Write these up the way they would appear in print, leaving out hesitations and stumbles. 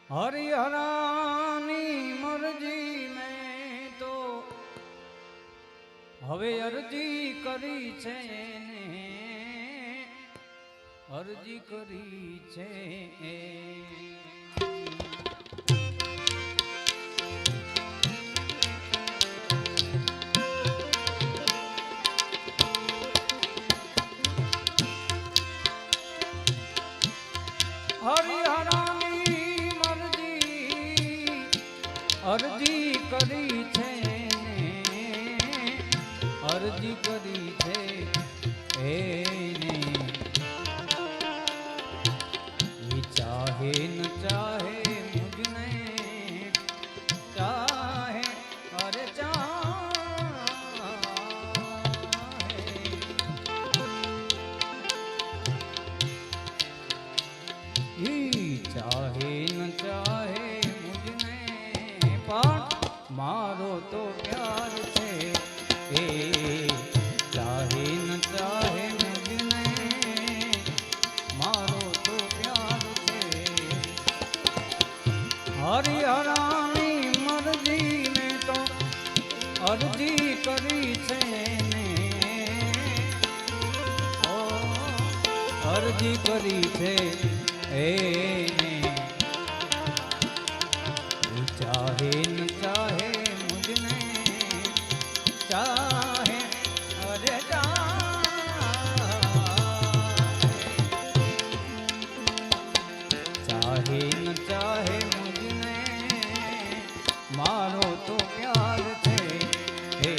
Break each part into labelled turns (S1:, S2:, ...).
S1: હરિહરાની મરજી મેં તો હવે અરજી કરી છે ને અરજી કરી છે હરિહરાની મરજી અરજી કરી છે અરજી કરી છે એને ચાહે ન ચાહે મુझने ચાહે અરે ચાહે ન ચાહે મુझने પણ મારો તો પ્યાર છે એ ચાહે ન ચાહે મુझने મારો તો પ્યાર છે હરિહરાની મરજી મેં તો અરજી કરી છે ને ઓ અરજી કરી છે એને ચાહે ન ચાહે મુझने ચાહે અરે ચાહે ન ચાહે મુझने મારો તો પ્યાર છે હે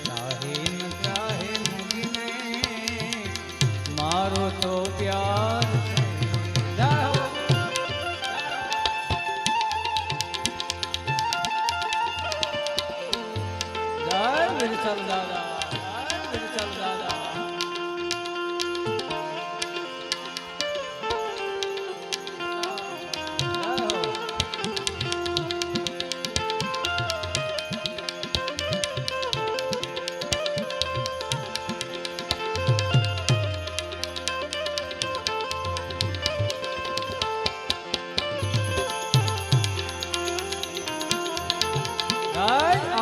S1: ચાહે ન ચાહે મુझने મારો તો પ્યાર છે चल दादा चल दादा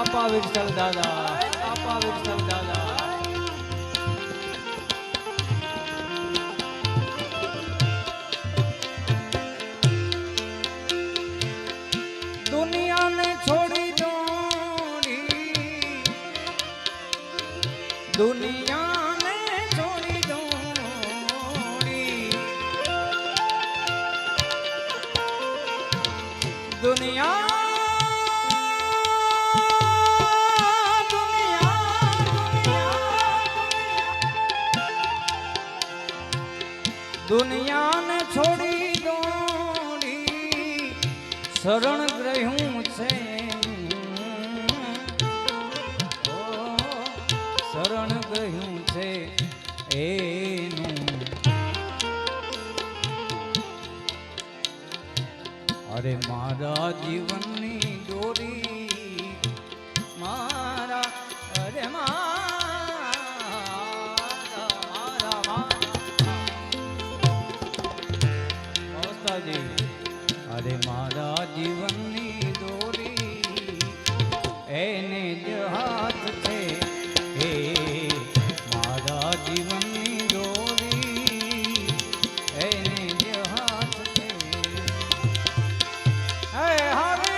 S1: आपा विठल दादा आपा विठल दादा दुनिया ने छोड़ी दौड़ी दुनिया ने छोड़ी दौड़ी दुनिया दुनिया ने छोड़ी दौड़ी शरण ग्रह्યું છે શરણ ગ્રહ્યું છે એનું અરે મારા જીવનની દોરી મારા અરે अरे मारा जीवननी दोरी एने ज हाथ छे हे मारा जीवननी दोरी एने ज हाथ छे हे हरे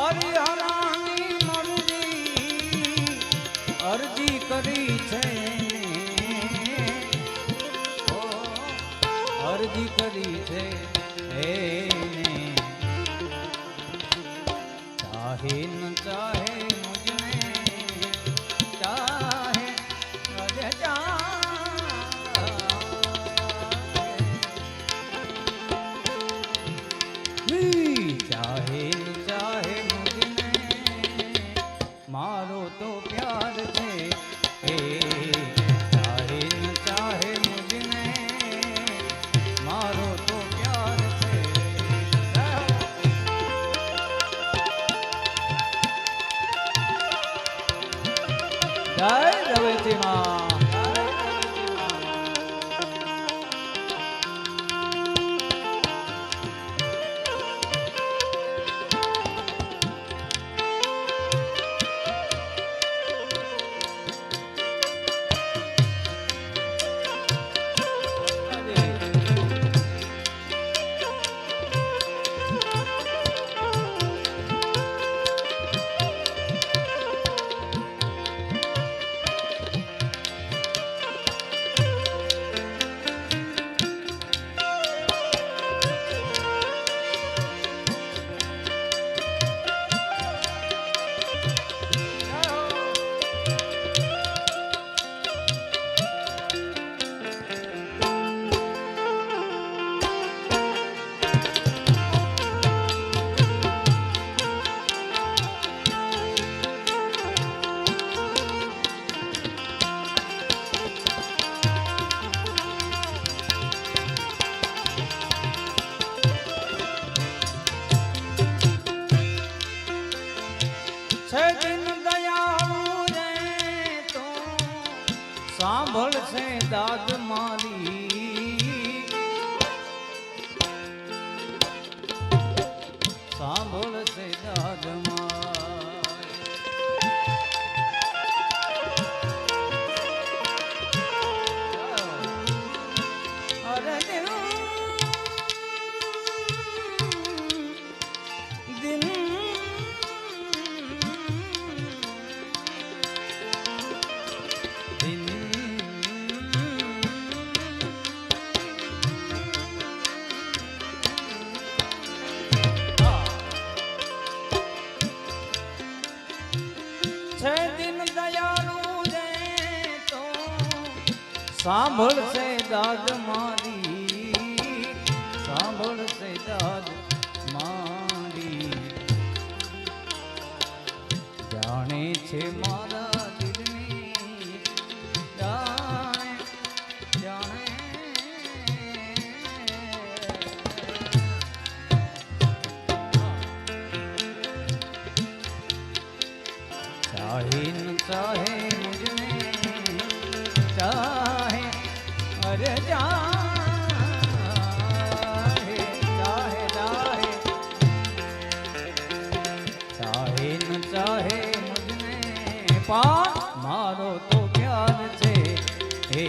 S1: હરિહરાની મરજી અરજી કરી છે અરજી કરી છે એને ચાહે ન ચાહે મુझने ચાહે અરે ચાહે મારી સાંભળશે દાદ અરે દિન છે દિન દયાળુ જે તો સાંભળશે દાદ મારી સાંભળશે દાદ મારી જાણે છે મારા દિલની જાણે જાણે चाहे न चाहे मुझने चाहे अरे चाहे चाहे चाहे चाहे न चाहे मुझने पा मारो तो प्यार से हे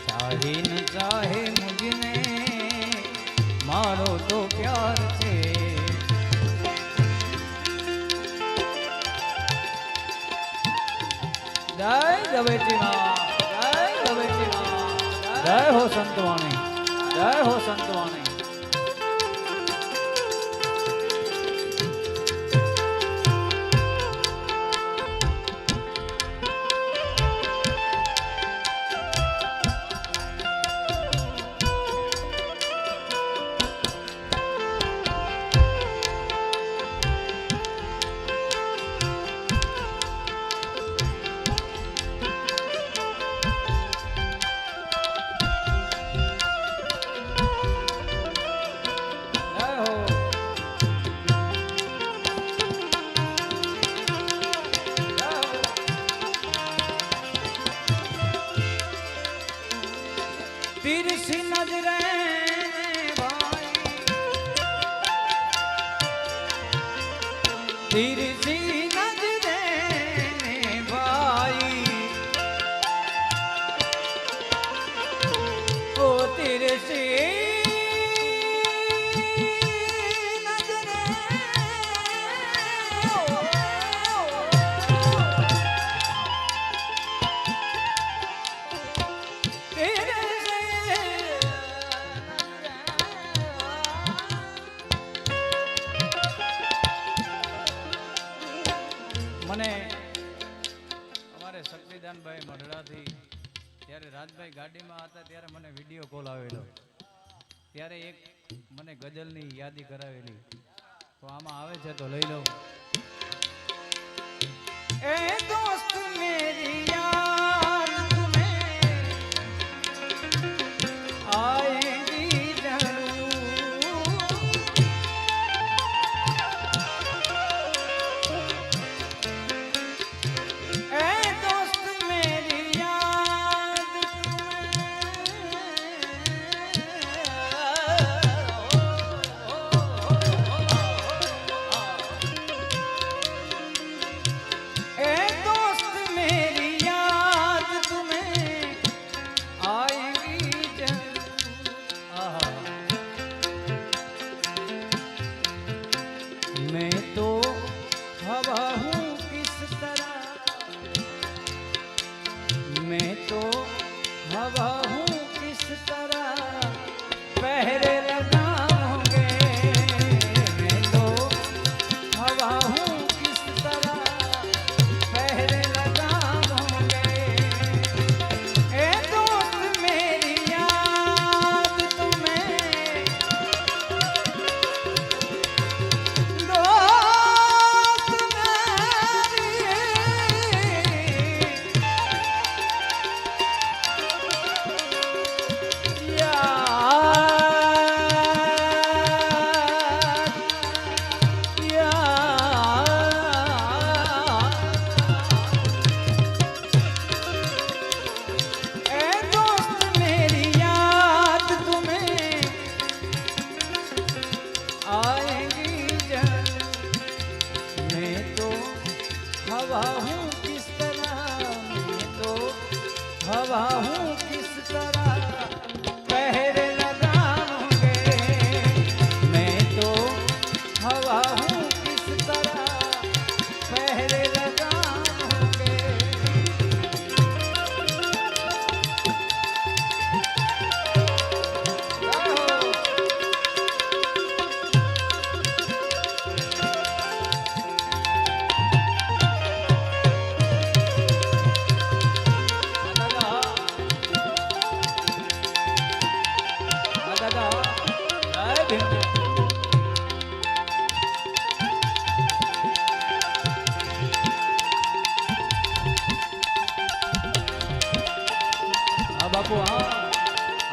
S1: चाहे न चाहे मुझने मारो तो प्यार से जय रवेची माँ जय रवेची माँ जय हो संतवाणी जय हो संतवाणी तिरछी नजरें भाई तिरछी नजरें भाई ओ तिरछी મને અમારે શક્તિદાનભાઈ મઢડાથી ત્યારે રાજભાઈ ગાડીમાં હતા ત્યારે મને વિડીયો કોલ આવેલો ત્યારે એક મને ગઝલની યાદી કરાવેલી તો આમાં આવે છે તો લઈ લો એ દોસ્ત મેરી યાદ તુમ્हें आएगी मैं तो हवा हूँ किस तरह मैं तो हवा हूँ किस तरह पहरे लगाओगे मैं तो हवा हूँ किस तरह पहरे लगाओगे ए दोस्त मेरी याद तुम्हें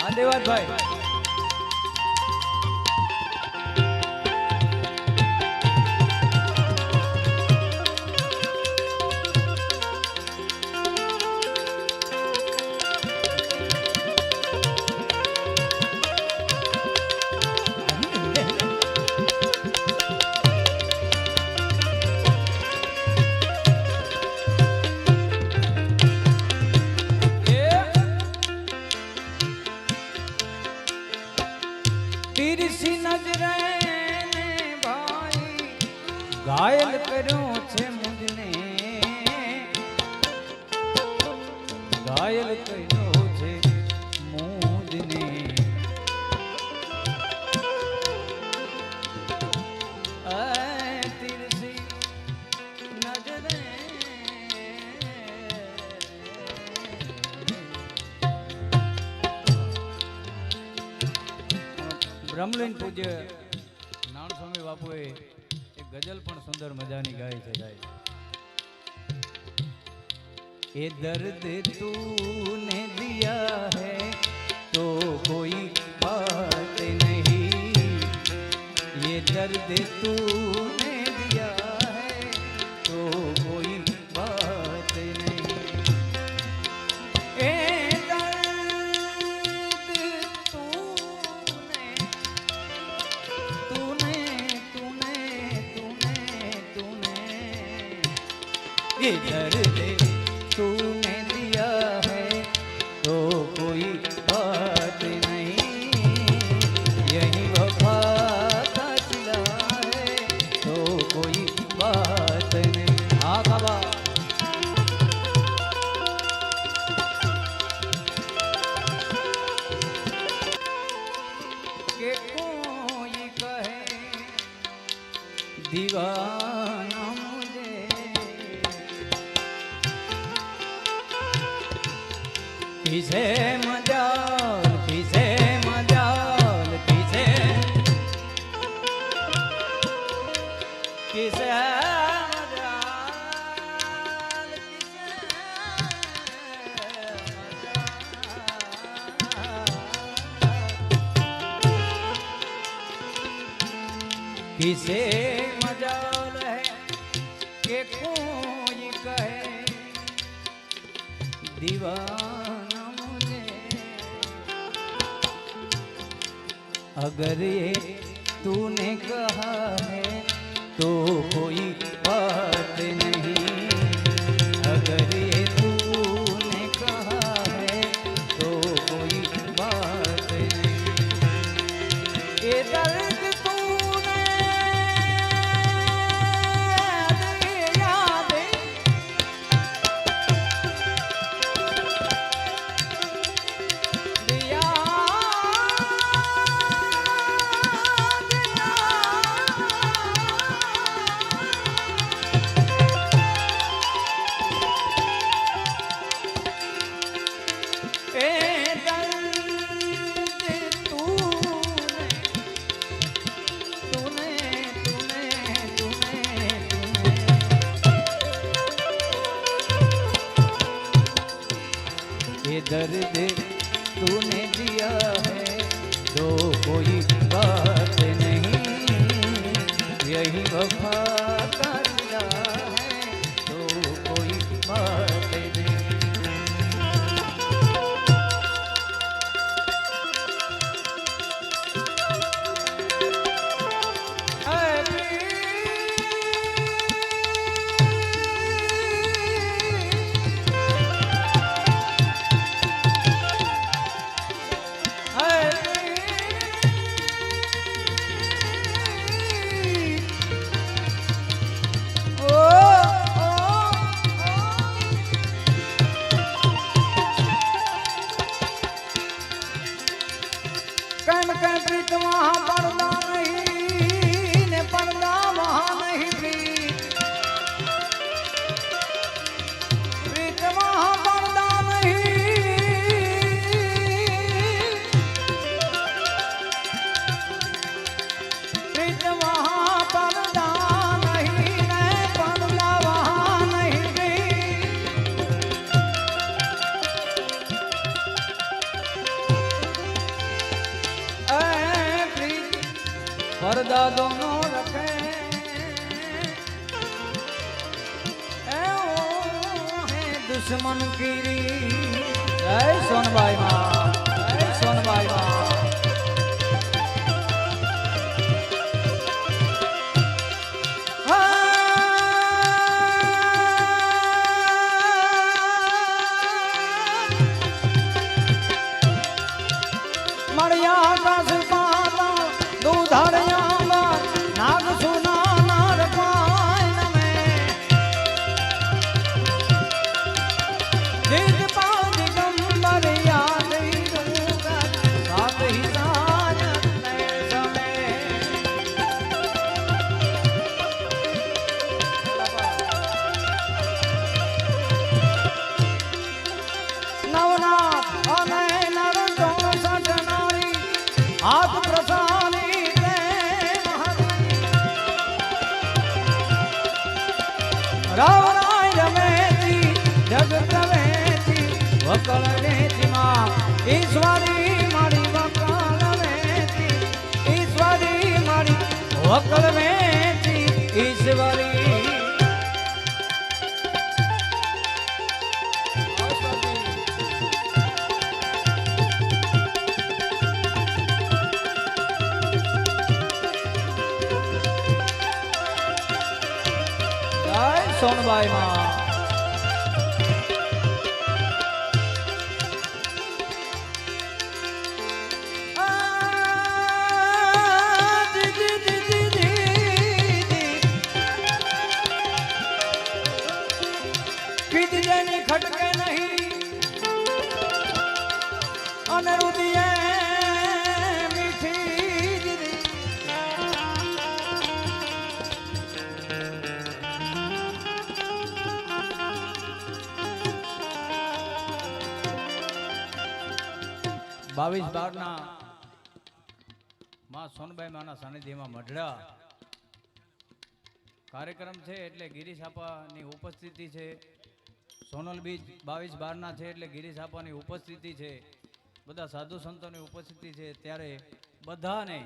S1: હા દેવાતભાઈ તીરસી નજરે ને ભાઈ ઘાયલ કર્યો છે મુજને ઘાયલ કર્યો છે મુજને તીરસી નજરે બ્રહ્મલીન પૂજ્ય નાણ સ્વામી બાપુએ એક ગઝલ પણ સુંદર મજાની ગાઈ છે ગાય એ દર્દ તૂને દિયા હૈ તો કોઈ બાત નહીં ये दर्द तूने दिया है तो कोई बात नहीं ए ये दर्द तूने दिया है तो कोई बात नहीं यही वफा का सिला है तो कोई बात नहीं हाँ बाबा के कोई कहे दीवाना किसे मजाल किसे मजाल किसे किसे मजाल किसे मजाल है कि कोई कहे दीवाना अगर ये तूने कहा है तो कोई बात नहीं अगर ये तूने कहा है तो कोई बात नहीं ये दर्द तूने याद दिया दर्द तूने दिया है तो कोई बात नहीं यही वफा का सिला है तो कोई बात नहीं प्रीत वहाँ पर्दा नहीं ने पर्दा वहाँ नहीं प्रीत वहाँ पर्दा नहीं प्रीत वहाँ पर्दा नहीं ने पर्दा वहाँ नहीं पर्दा दोनों रखे दुश्मन कीरी। जय सोनबाई माँ, जय सोनबाई माँ। मड़िया आकाश पाता दूधड़िया नाग सुना नार पायन में दिगपाल दिगंबर याद साथ ही साज समय नवनाथ अनय नर 64 नारी हाथ प्रसानी रावराय रमेती जगत रमेती वकल रेती माँ ईश्वरी मारी वकल रेती ईश्वरी मारी वकल रेती ईश्वरी। सोनबाई माँ खटके नहीं अनरुदिये मीठी बावीस बारना मां सोनबाई माना सानिध्यમાં મઢડા કાર્યક્રમ છે એટલે ગિરીશ આપાની ઉપસ્થિતિ છે। સોનલ બીજ 22 બારના છે એટલે ગિરીશ આપાની ઉપસ્થિતિ છે। બધા સાધુ સંતોની ઉપસ્થિતિ છે ત્યારે બધાને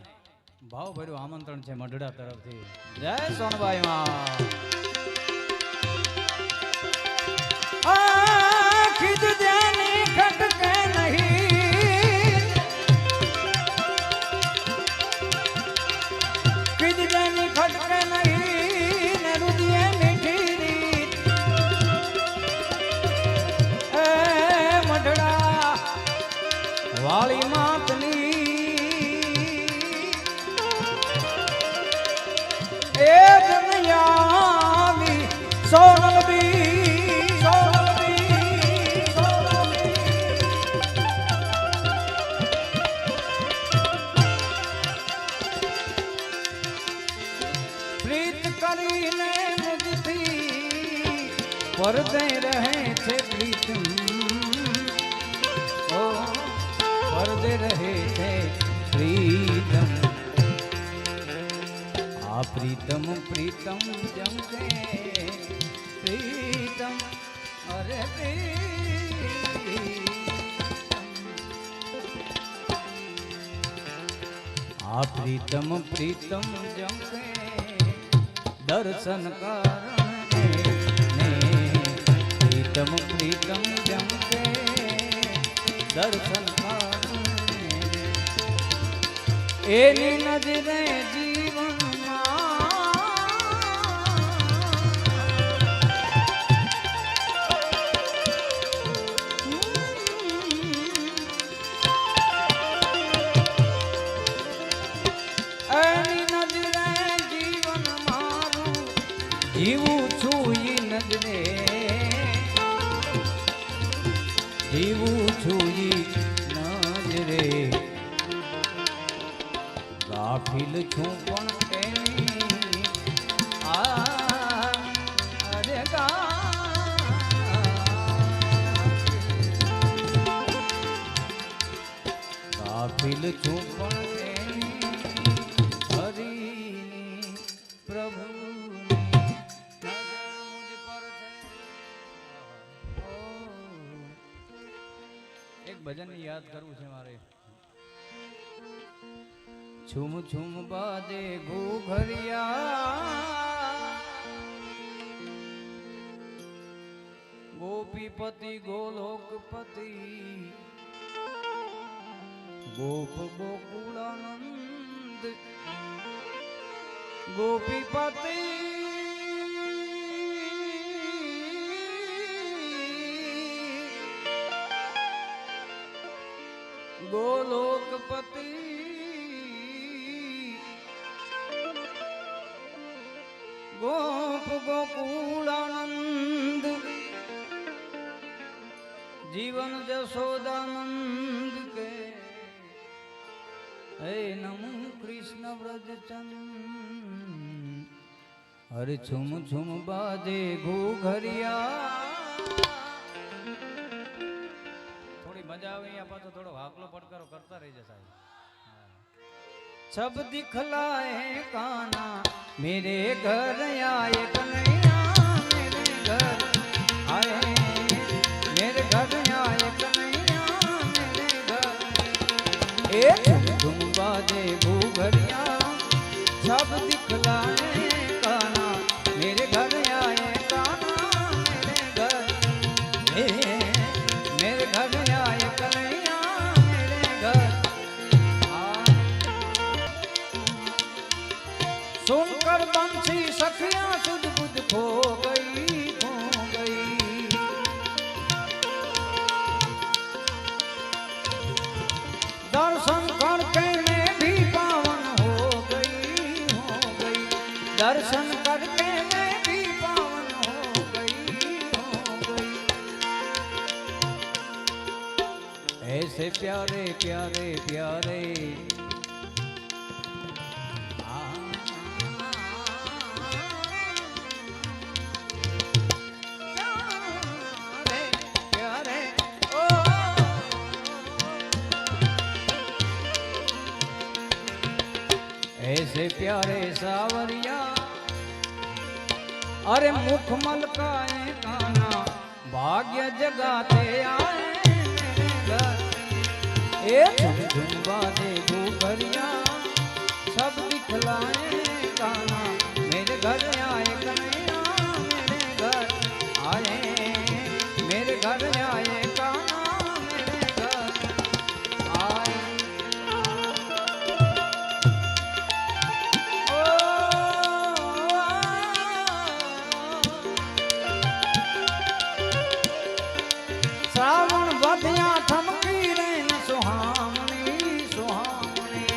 S1: ભાવભર્યું આમંત્રણ છે મઢડા તરફથી। જય સોનબાઈ માં। खिद देनी खटके नहीं खिद देनी खटके नहीं ने रुदिये मीठी रीत ए मढ़ड़ा वाली मातनी एक नयावी सोनल बी परदे रहे थे प्रीतम ओ परदे रहे थे प्रीतम आ प्रीतम प्रीतम जमके प्रीतम अरे आ प्रीतम प्रीतम जमके दर्शन कारण प्रीतम प्रीतम जमके दर्शन एनी नजरे जीवन एनी नजरे जीवन मारू जीवू छू ई नजरे जीवू छुई नजरे गाफिल छू पण एनी आ अरे गाफिल छू पण एनी हरिनी प्रभु भजन याद करવું છે મારે। છુમ છુમ બાજે ઘૂઘરિયા ગોપીપતિ ગોલોકપતિ ગોપ ગોકુળાનંદ ગોપીપતિ ગોલોકપતિ ગોપ ગોકુળાનંદ जीवन जसोदानंद के हे नमो कृष्ण व्रज चंद हरे छुम छुम बाजे घूघरिया थोड़ी मजा આવે यहाँ पाछो थोड़ो हाकलो पटकारो करता रही जा साहब सब दिखलाए काना मेरे घर आए कन्हैया मेरे घर आए मेरे घर आए कन्हैया मेरे घर एक तुम बाजे घूघरिया सब दिखलाए काना मेरे घर आए काना मेरे घर मेरे घर आए कन्हैया मेरे घर सुनकर बंसी सखियां सुध बुध खो गई दर्शन करके मैं भी पावन हो गई दर्शन करके मैं भी पावन हो गई ऐसे प्यारे प्यारे प्यारे ऐसे प्यारे सावरिया अरे मुख मलकाए काना भाग्य जगाते आए मेरे घर एक झुम बाजे घूघरिया सब दिखलाए काना मेरे घर आए कन्हैया मेरे घर आए मेरे घर आए काना मेरे घर आए श्रावण बधिया थमकी रैन सुहामनी सुहामनी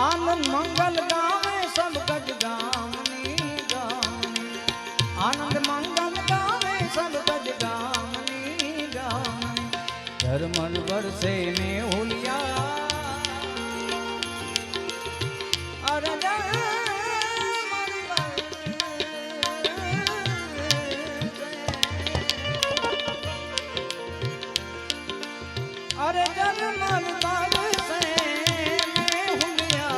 S1: आनंद मंगल गावे सब गज गामनी गामनी आनंद मंगल गावे सब गज गामनी गामनी धर्मन बरसे में हुलिया अरे अरे जगमग बरसे में हुलिया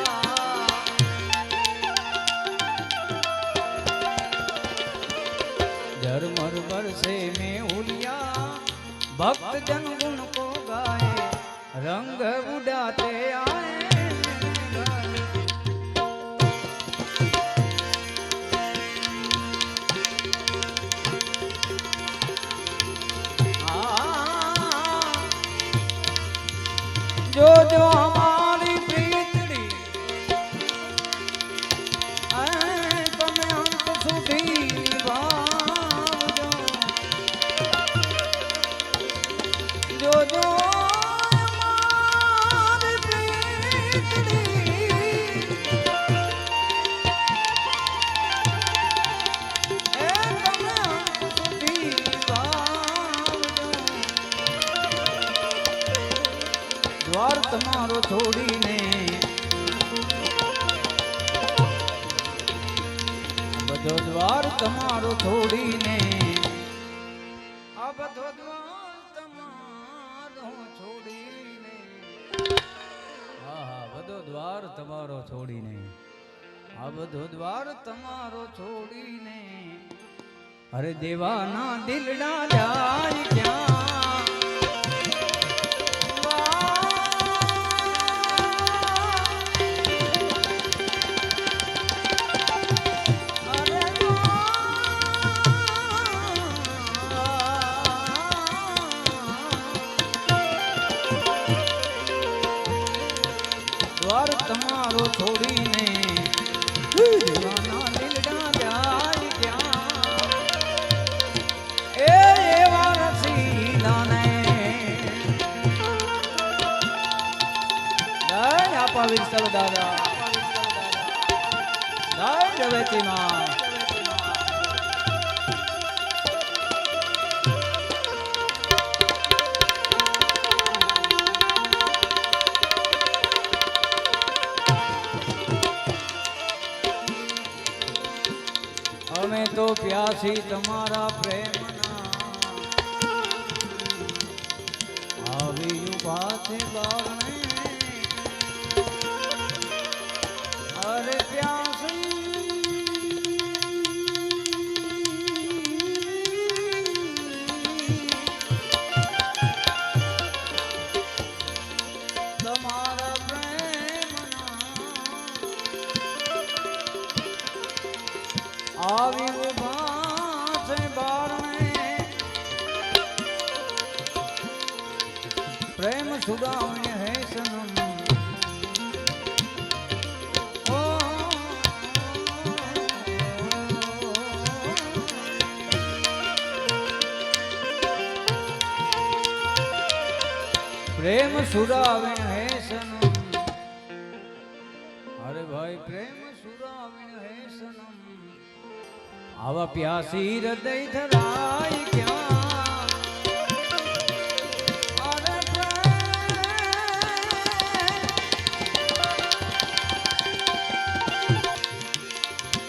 S1: झरमर बरसे में हुलिया भक्त जन गुण को गाए रंग उड़ाते आए जो जो हमारी प्रीतड़ी તમે અંત સુધી નિભાવજો જો જો હમારી પ્રીતડી તમે અંત સુધી નિભાવજો દ્વાર તમારો છોડીને બધો દ્વાર તમારો છોડીને આ બધો દ્વાર તમારો છોડીને હા હા બધો દ્વાર તમારો છોડીને આ બધો દ્વાર તમારો છોડીને અરે દેવાના દિલડા જાય ક્યાં તમારો છોડીને દીવાના લીલડા જાય ક્યાં એવા રસીલાને જય આપા વિરસલ દાદા જય રવેચી માં અમે તો પ્યાસી તમારા પ્રેમના આવી ઉભા છે બારણે અરે પ્યાસી તમારા પ્રેમના આવી ઉભા છે બારણે પ્રેમ સુગાવને હે સનમ પ્રેમ સુરાવે હે સનમ અરે ભાઈ પ્રેમ સુરાવે હે સનમ આવા પ્યાસી હૃદય ધરાય ક્યાં અરે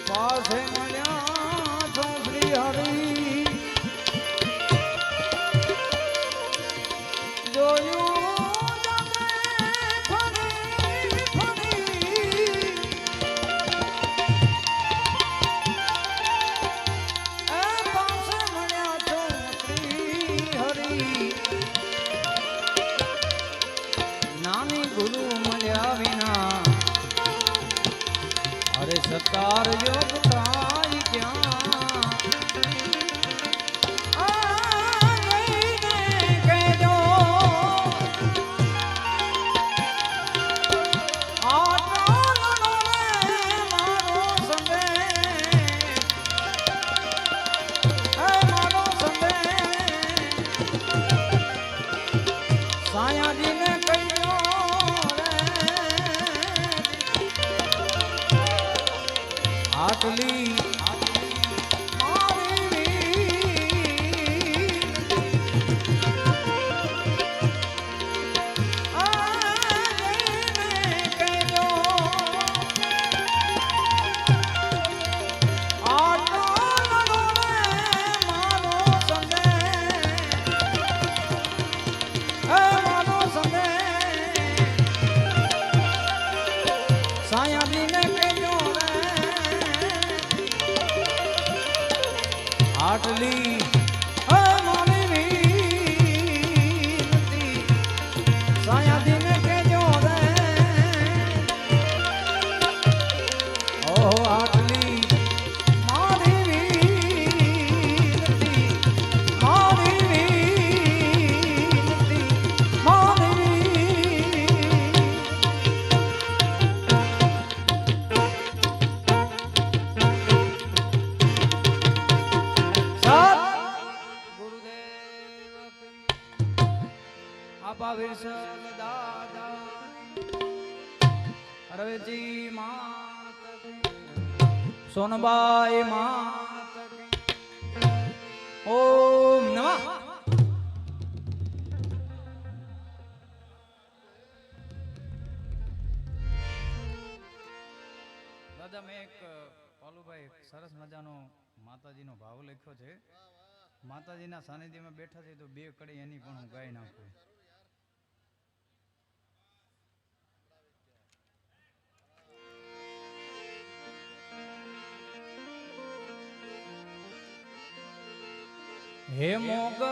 S1: પાસે મળ્યા છો શ્રી હરી જોયું ગુરુ મળ્યા વિના અરે સતાર યોગ થાય ક્યાં કહેજો મારો સંદેશ સાયાજીને કહેજો આટલી આટલી મારી વિનતી સાયાજીને કહેજો રે ઓહો આટલી મારી વિનતી આપા વિરસલ દાદા રવેજી માત સોનબાઈ માત ઓમ નમઃ દાદા મેં એક પાલુભાઈ સરસ મજાનો માતાજીનો ભાવ લખ્યો છે માતાજીના સાનિધ્યમાં બેઠા છે તો બે કડી એની પણ હું ગાઈ નાખું હે મોગા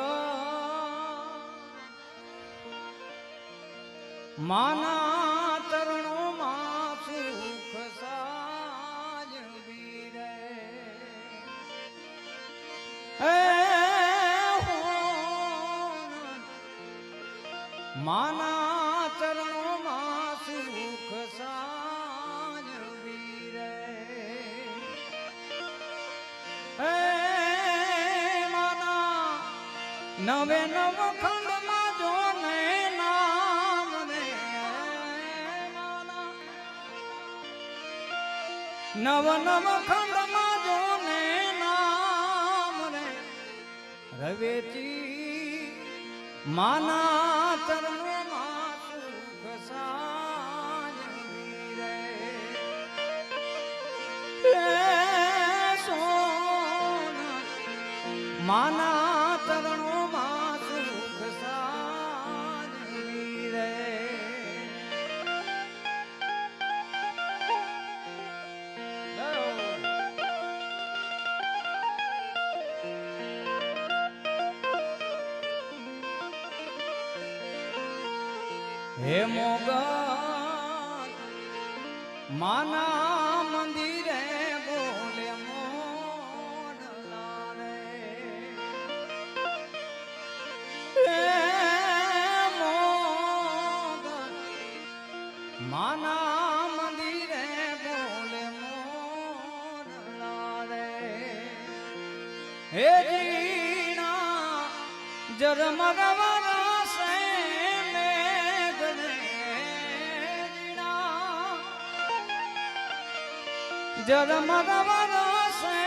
S1: માના ચરણો માં સુખ સાજવી રે માના ચરણો માં સુખ સા નવે નવ ખંડમાં જો ને નામ રે નવ નવ ખંડમાં જો ને નામ રે રવેચી માના ચરણોમાં સુખ સાજવી રે સોના માના ચરણોમાં સુખ સાજવી રે હે મોગલ માના મંદિરે બોલે મોરલા રે હે મોગલ માના મંદિરે બોલે મોરલા રે હે જીણા જરમરવા જરમરવા સે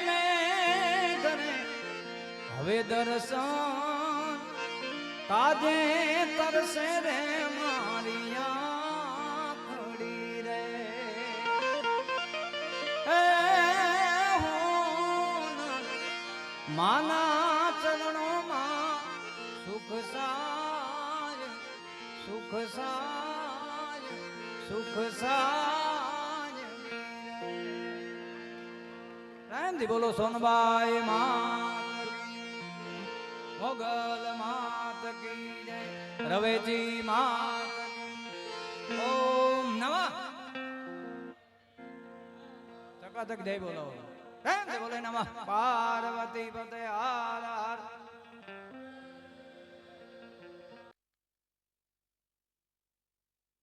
S1: મેઘ રે હવે દર્શન કાજે કરશે રે મારી આંખડી રે હે માના ચરણોમાં સુખ સાજ સુખ સાજ સુખ સાજ પ્રેમથી બોલો સોનબાઈ માત મોગલ માત કી જય રવેજી માત ઓમ નમઃ ચકાચક જય બોલો પ્રેમથી બોલે નમઃ પાર્વતી પતે આ